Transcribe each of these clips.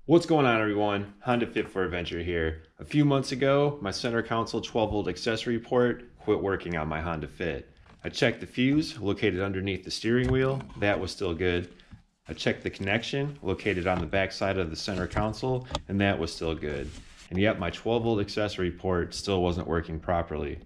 What's going on, everyone? Honda Fit for Adventure here. A few months ago, my center console 12-volt accessory port quit working on my Honda Fit. I checked the fuse located underneath the steering wheel. That was still good. I checked the connection located on the back side of the center console, and that was still good. And yet my 12-volt accessory port still wasn't working properly.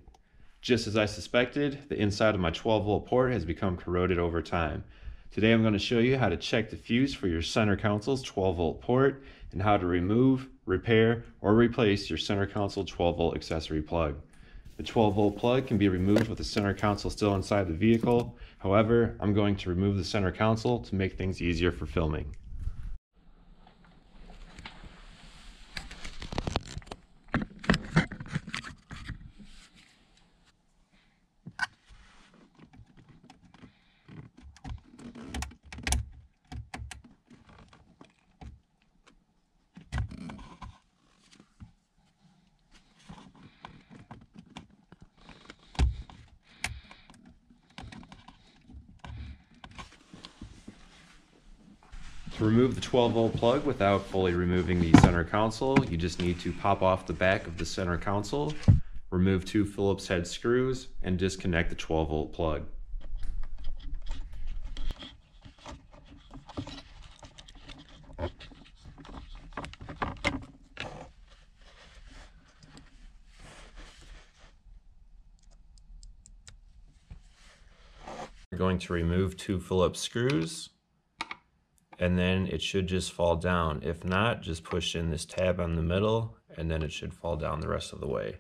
Just as I suspected, the inside of my 12-volt port has become corroded over time. Today I'm going to show you how to check the fuse for your center console's 12-volt port and how to remove, repair, or replace your center console 12-volt accessory plug. The 12-volt plug can be removed with the center console still inside the vehicle. However, I'm going to remove the center console to make things easier for filming. To remove the 12-volt plug without fully removing the center console, you just need to pop off the back of the center console, remove 2 Phillips head screws, and disconnect the 12-volt plug. We're going to remove 2 Phillips screws, and then it should just fall down. If not, just push in this tab on the middle and then it should fall down the rest of the way.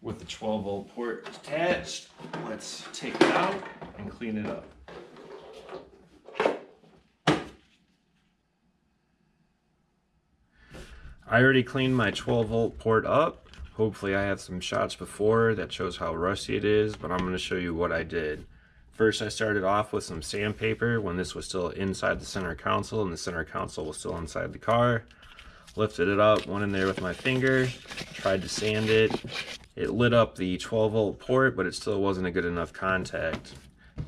With the 12-volt port attached, let's take it out and clean it up. I already cleaned my 12-volt port up. Hopefully I have some shots before that shows how rusty it is, but I'm going to show you what I did. First, I started off with some sandpaper when this was still inside the center console and the center console was still inside the car. Lifted it up, went in there with my finger, tried to sand it. It lit up the 12-volt port, but it still wasn't a good enough contact.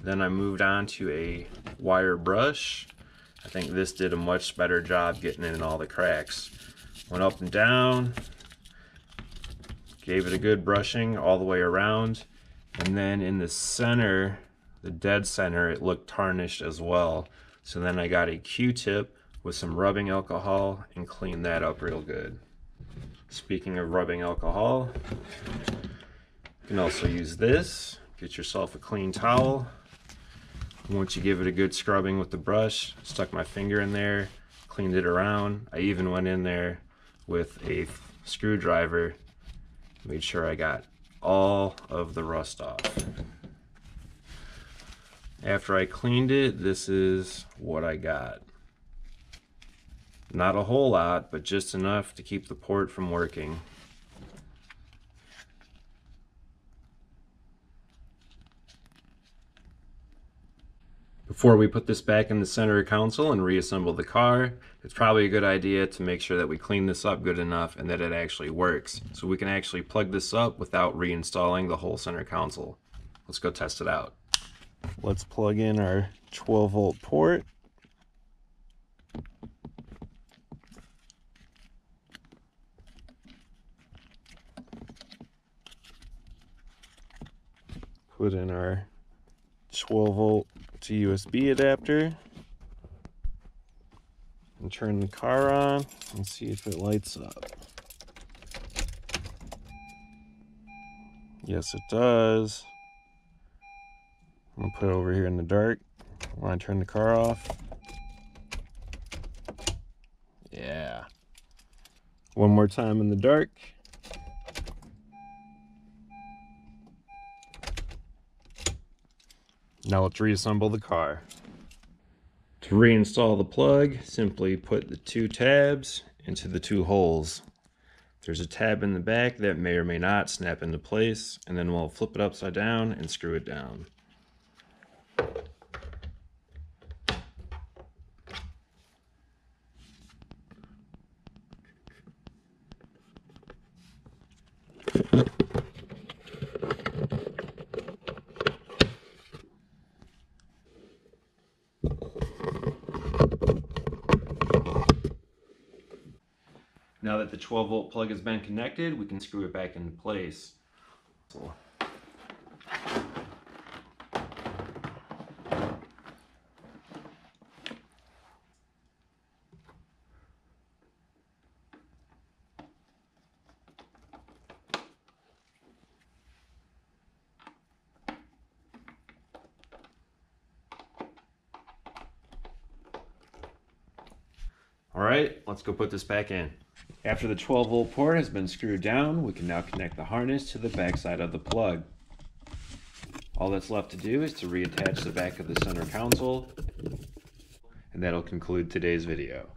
Then I moved on to a wire brush. I think this did a much better job getting in all the cracks. Went up and down, gave it a good brushing all the way around, and then in the center, the dead center, it looked tarnished as well. So then I got a Q-tip with some rubbing alcohol and cleaned that up real good. Speaking of rubbing alcohol, you can also use this. Get yourself a clean towel. Once you give it a good scrubbing with the brush, stuck my finger in there, cleaned it around. I even went in there with a screwdriver, made sure I got all of the rust off. After I cleaned it, this is what I got. Not a whole lot, but just enough to keep the port from working. Before we put this back in the center console and reassemble the car, it's probably a good idea to make sure that we clean this up good enough and that it actually works, so we can actually plug this up without reinstalling the whole center console. Let's go test it out. Let's plug in our 12-volt port. Put in our 12-volt to USB adapter and turn the car on and see if it lights up. Yes, it does. I'm gonna put it over here in the dark when I turn the car off. Yeah. One more time in the dark. Now let's reassemble the car. To reinstall the plug, simply put the 2 tabs into the 2 holes. There's a tab in the back that may or may not snap into place, and then we'll flip it upside down and screw it down. Now that the 12-volt plug has been connected, we can screw it back into place. Alright, let's go put this back in. After the 12-volt port has been screwed down, we can now connect the harness to the back side of the plug. All that's left to do is to reattach the back of the center console, and that'll conclude today's video.